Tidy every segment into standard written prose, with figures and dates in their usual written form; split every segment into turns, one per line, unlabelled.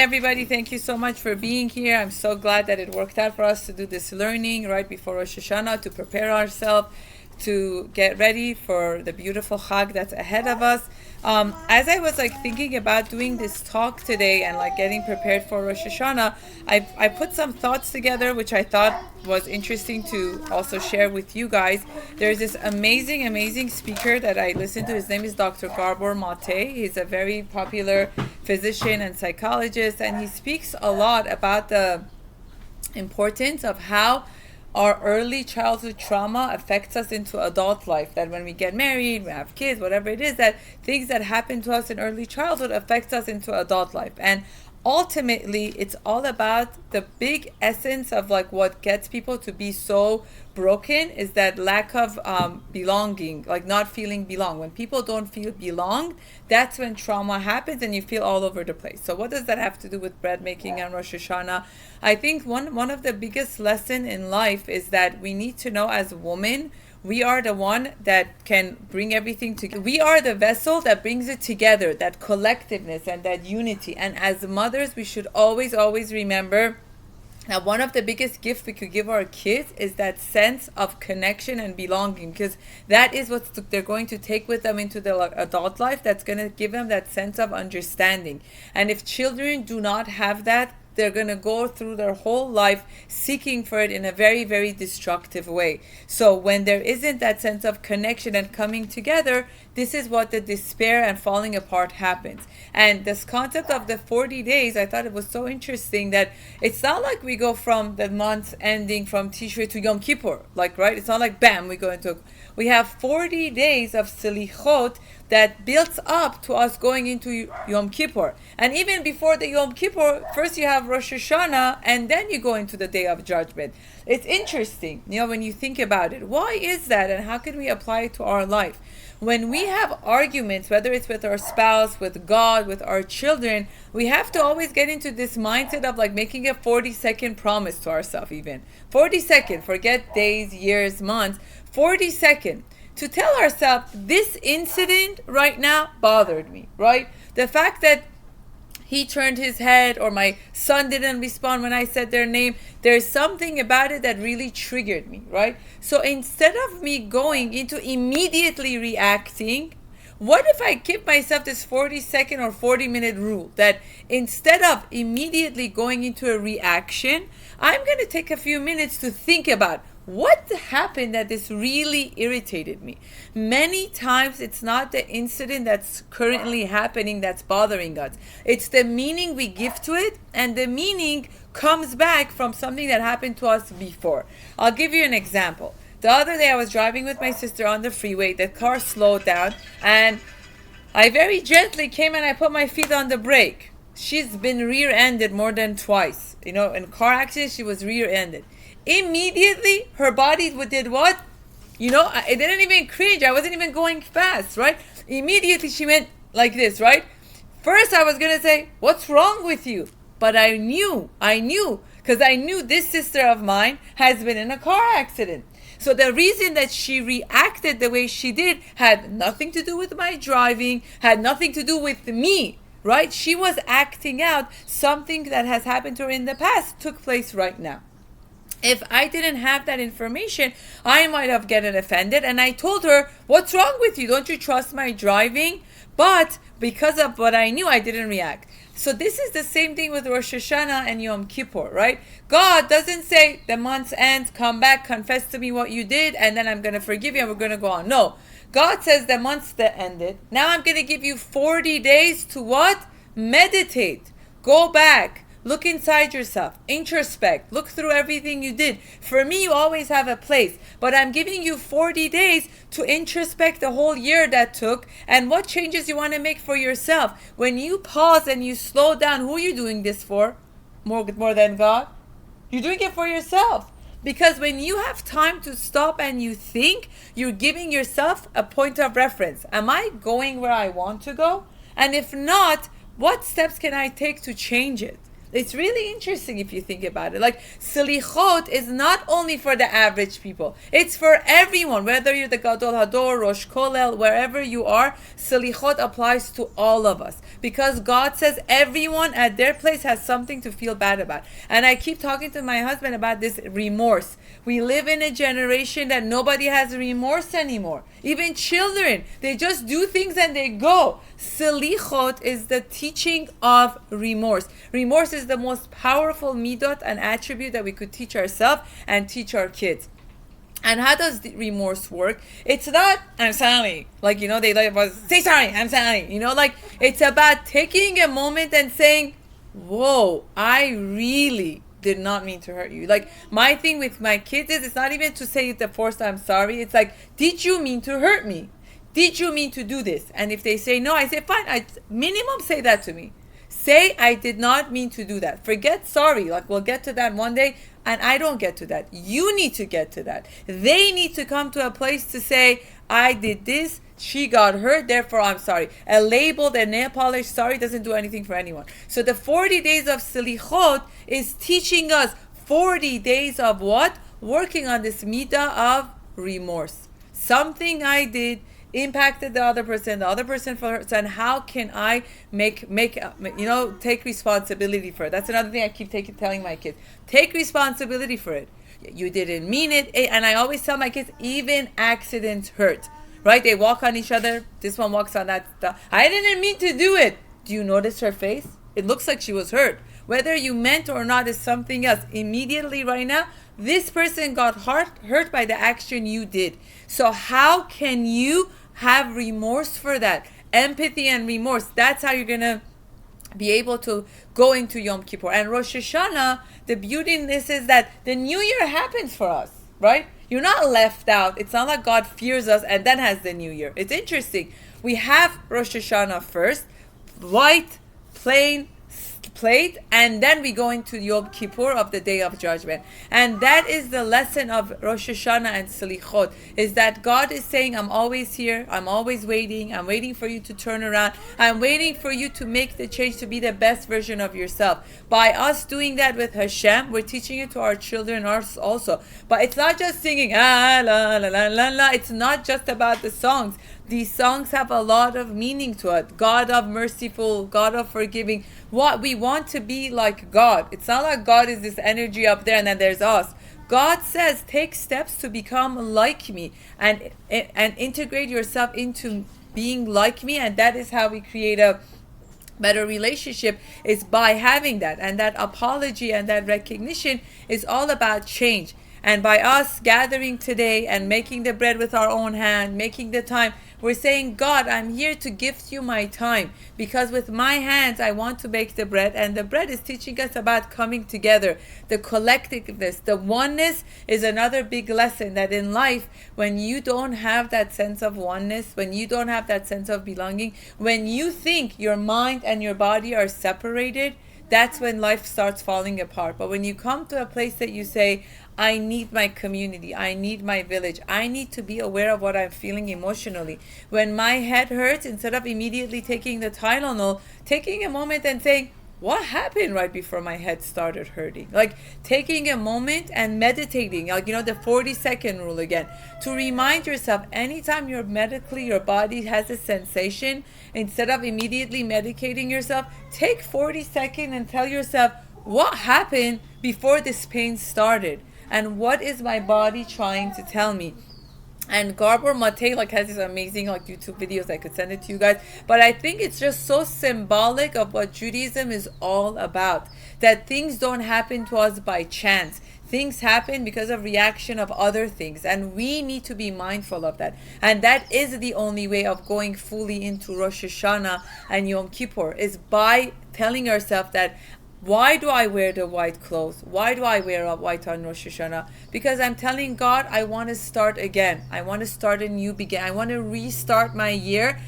Everybody, thank you so much for being here. I'm so glad that it worked out for us to do this learning right before Rosh Hashanah to prepare ourselves to get ready for the beautiful Chag that's ahead of us. As I was thinking about doing this talk today and getting prepared for Rosh Hashanah, I put some thoughts together which I thought was interesting to also share with you guys. There's this amazing speaker that I listen to. His name is Dr. Gabor Mate. He's a very popular physician and psychologist, and he speaks a lot about the importance of how our early childhood trauma affects us into adult life. That when we get married, we have kids, whatever it is, that things that happen to us in early childhood affects us into adult life. And ultimately, it's all about the big essence of what gets people to be so broken is that lack of belonging, not feeling belong. When people don't feel belonged, that's when trauma happens and you feel all over the place. So what does that have to do with bread making and Rosh Hashanah? I think one of the biggest lessons in life is that we need to know as women, we are the one that can bring everything together. We are the vessel that brings it together, that collectiveness and that unity. And as mothers, we should always remember that one of the biggest gifts we could give our kids is that sense of connection and belonging, because that is what they're going to take with them into their adult life. That's going to give them that sense of understanding. And if children do not have that, they're going to go through their whole life seeking for it in a very destructive way. So when there isn't that sense of connection and coming together, this is what the despair and falling apart happens. And this concept of the 40 days, I thought it was so interesting that it's not like we go from the month ending from Tishrei to Yom Kippur, right? It's not like bam, we have 40 days of selichot that builds up to us going into Yom Kippur. And even before the Yom Kippur, first you have Rosh Hashanah, and then you go into the Day of Judgment. It's interesting, when you think about it. Why is that, and how can we apply it to our life? When we have arguments, whether it's with our spouse, with God, with our children, we have to always get into this mindset of making a 40-second promise to ourselves even. 40 seconds, forget days, years, months, 40 seconds. To tell ourselves, this incident right now bothered me, right? The fact that he turned his head or my son didn't respond when I said their name, there's something about it that really triggered me, right? So instead of me going into immediately reacting, what if I give myself this 40-second or 40-minute rule that instead of immediately going into a reaction, I'm going to take a few minutes to think about what happened that this really irritated me. Many times it's not the incident that's currently happening that's bothering us. It's the meaning we give to it, and the meaning comes back from something that happened to us before. I'll give you an example. The other day I was driving with my sister on the freeway. The car slowed down and I very gently came and I put my feet on the brake. She's been rear-ended more than twice. In car accidents, she was rear-ended. Immediately, her body did what? It didn't even cringe. I wasn't even going fast, right? Immediately, she went like this, right? First, I was going to say, what's wrong with you? But I knew, because I knew this sister of mine has been in a car accident. So the reason that she reacted the way she did had nothing to do with my driving, had nothing to do with me, right? She was acting out something that has happened to her in the past, took place right now. If I didn't have that information, I might have gotten offended. And I told her, what's wrong with you? Don't you trust my driving? But because of what I knew, I didn't react. So this is the same thing with Rosh Hashanah and Yom Kippur, right? God doesn't say the month's ends, come back, confess to me what you did, and then I'm going to forgive you and we're going to go on. No. God says the month's that ended. Now I'm going to give you 40 days to what? Meditate. Go back. Look inside yourself, introspect, look through everything you did. For me, you always have a place, but I'm giving you 40 days to introspect the whole year that took and what changes you want to make for yourself. When you pause and you slow down, who are you doing this for? More than God? You're doing it for yourself. Because when you have time to stop and you think, you're giving yourself a point of reference. Am I going where I want to go? And if not, what steps can I take to change it? It's really interesting if you think about it. Like, Selichot is not only for the average people. It's for everyone. Whether you're the Gadol Hador, Rosh Kolel, wherever you are, Selichot applies to all of us. Because God says everyone at their place has something to feel bad about. And I keep talking to my husband about this remorse. We live in a generation that nobody has remorse anymore. Even children, they just do things and they go. Selichot is the teaching of remorse. Remorse is the most powerful midot and attribute that we could teach ourselves and teach our kids. And how does the remorse work? It's not, I'm sorry. Like, they like, say sorry, I'm sorry. Like, it's about taking a moment and saying, whoa, I really did not mean to hurt you. Like, my thing with my kids is, it's not even to say the first I'm sorry. It's like, did you mean to hurt me? Did you mean to do this? And if they say no, I say, fine, minimum say that to me. Say, I did not mean to do that. Forget sorry. Like, we'll get to that one day, and I don't get to that. You need to get to that. They need to come to a place to say, I did this, she got hurt, therefore I'm sorry. A labeled and nail polished sorry doesn't do anything for anyone. So the 40 days of Selichot is teaching us 40 days of what? Working on this midah of remorse. Something I did impacted the other person for her, and how can I take responsibility for it? That's another thing I keep telling my kids. Take responsibility for it. You didn't mean it. And I always tell my kids, even accidents hurt, right? They walk on each other. This one walks on that stuff. I didn't mean to do it. Do you notice her face? It looks like she was hurt. Whether you meant or not is something else. Immediately right now, this person got hurt by the action you did. So how can you have remorse for that? Empathy and remorse. That's how you're going to be able to go into Yom Kippur. And Rosh Hashanah, the beauty in this is that the new year happens for us, right? You're not left out. It's not like God fears us and then has the new year. It's interesting. We have Rosh Hashanah first, white, plain plate, and then we go into Yom Kippur of the Day of Judgment. And that is the lesson of Rosh Hashanah and Selichot, is that God is saying, I'm always here, I'm always waiting, I'm waiting for you to turn around, I'm waiting for you to make the change to be the best version of yourself. By us doing that with Hashem, we're teaching it to our children also. But it's not just singing, la la la la la, it's not just about the songs. These songs have a lot of meaning to it. God of merciful, God of forgiving. What we want to be like God. It's not like God is this energy up there and then there's us. God says, take steps to become like me and integrate yourself into being like me, and that is how we create a better relationship, is by having that. And that apology and that recognition is all about change. And by us gathering today and making the bread with our own hand, making the time, we're saying, God, I'm here to gift you my time, because with my hands I want to make the bread, and the bread is teaching us about coming together. The collectiveness, the oneness is another big lesson, that in life, when you don't have that sense of oneness, when you don't have that sense of belonging, when you think your mind and your body are separated, that's when life starts falling apart. But when you come to a place that you say, I need my community, I need my village, I need to be aware of what I'm feeling emotionally. When my head hurts, instead of immediately taking the Tylenol, taking a moment and saying, what happened right before my head started hurting? Like, taking a moment and meditating, like, the 40-second rule again, to remind yourself, anytime your body has a sensation, instead of immediately medicating yourself, take 40 seconds and tell yourself, what happened before this pain started? And what is my body trying to tell me? And Gabor Mate has these amazing YouTube videos. I could send it to you guys. But I think it's just so symbolic of what Judaism is all about. That things don't happen to us by chance. Things happen because of reaction of other things. And we need to be mindful of that. And that is the only way of going fully into Rosh Hashanah and Yom Kippur, is by telling ourselves that, why do I wear the white clothes? Why do I wear white on Rosh Hashanah? Because I'm telling God, I want to start again. I want to start a new beginning. I want to restart my year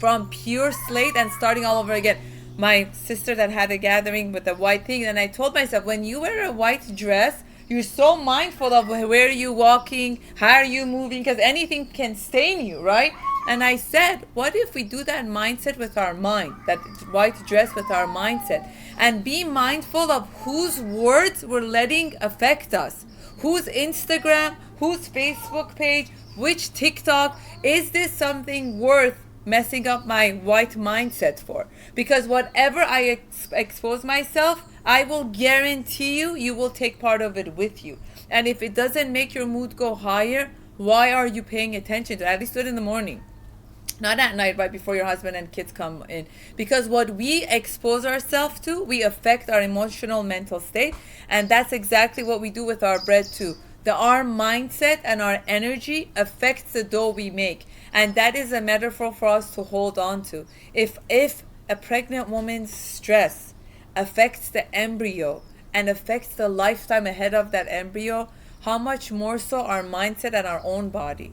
from pure slate and starting all over again. My sister that had a gathering with the white thing, and I told myself, when you wear a white dress, you're so mindful of where are you walking, how are you moving, because anything can stain you, right? And I said, what if we do that mindset with our mind, that white dress with our mindset, and be mindful of whose words we're letting affect us, whose Instagram, whose Facebook page, which TikTok. Is this something worth messing up my white mindset for? Because whatever I expose myself, I will guarantee you will take part of it with you. And if it doesn't make your mood go higher, why are you paying attention to it? At least do it in the morning, not at night right before your husband and kids come in. Because what we expose ourselves to, we affect our emotional mental state. And that's exactly what we do with our bread too. Our mindset and our energy affects the dough we make. And that is a metaphor for us to hold on to. If a pregnant woman's stress affects the embryo and affects the lifetime ahead of that embryo, how much more so our mindset and our own body.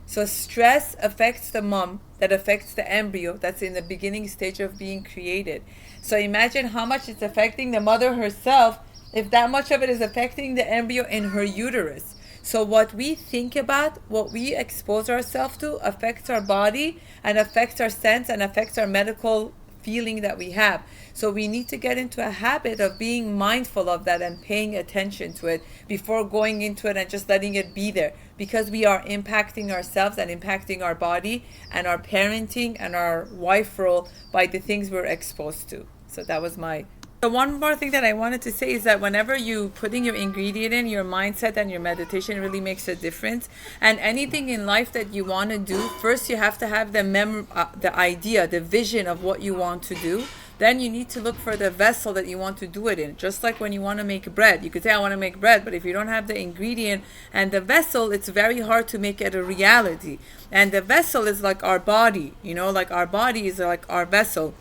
So stress affects the mom, that affects the embryo that's in the beginning stage of being created. So imagine how much it's affecting the mother herself, if that much of it is affecting the embryo in her uterus. So what we think about, what we expose ourselves to, affects our body and affects our sense and affects our medical feeling that we have. So we need to get into a habit of being mindful of that and paying attention to it before going into it and just letting it be there, because we are impacting ourselves and impacting our body and our parenting and our wife role by the things we're exposed to. So that was my... So one more thing that I wanted to say is that whenever you putting your ingredient in, your mindset and your meditation really makes a difference. And anything in life that you want to do, first you have to have the idea, the vision of what you want to do. Then you need to look for the vessel that you want to do it in. Just like when you want to make bread. You could say, I want to make bread, but if you don't have the ingredient and the vessel, it's very hard to make it a reality. And the vessel is like our body, like our body is like our vessel.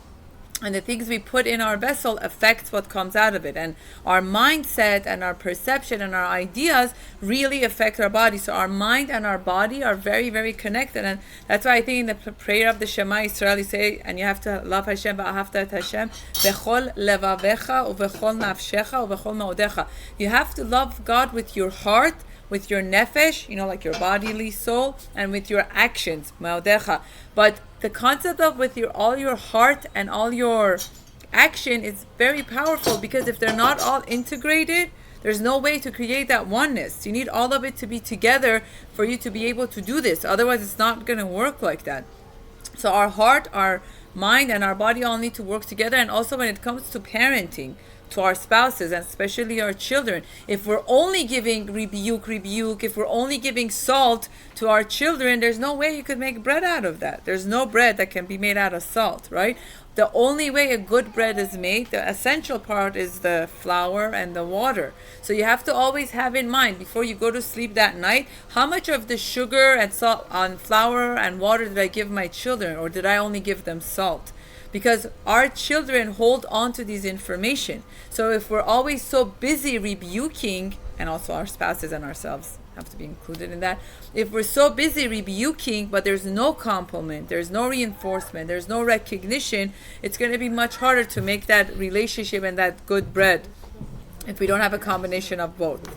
And the things we put in our vessel affects what comes out of it. And our mindset and our perception and our ideas really affect our body. So our mind and our body are very, very connected. And that's why I think in the prayer of the Shema Yisrael, you say, and you have to love Hashem, v'ahavta et Hashem, bechol levavecha, uvechol nafshecha, uvechol ma'odecha. You have to love God with your heart, with your nefesh, like your bodily soul, and with your actions, ma'odecha. But the concept of with all your heart and all your action is very powerful, because if they're not all integrated, there's no way to create that oneness. You need all of it to be together for you to be able to do this. Otherwise, it's not going to work like that. So our heart, our mind, and our body all need to work together. And also when it comes to parenting, to our spouses and especially our children, if we're only giving rebuke, if we're only giving salt to our children, there's no way you could make bread out of that. There's no bread that can be made out of salt, right? The only way a good bread is made, the essential part, is the flour and the water. So you have to always have in mind before you go to sleep that night, how much of the sugar and salt on flour and water did I give my children, or did I only give them salt? Because our children hold on to these information. So if we're always so busy rebuking, and also our spouses and ourselves have to be included in that, if we're so busy rebuking but there's no compliment, there's no reinforcement, there's no recognition, it's going to be much harder to make that relationship and that good bread if we don't have a combination of both.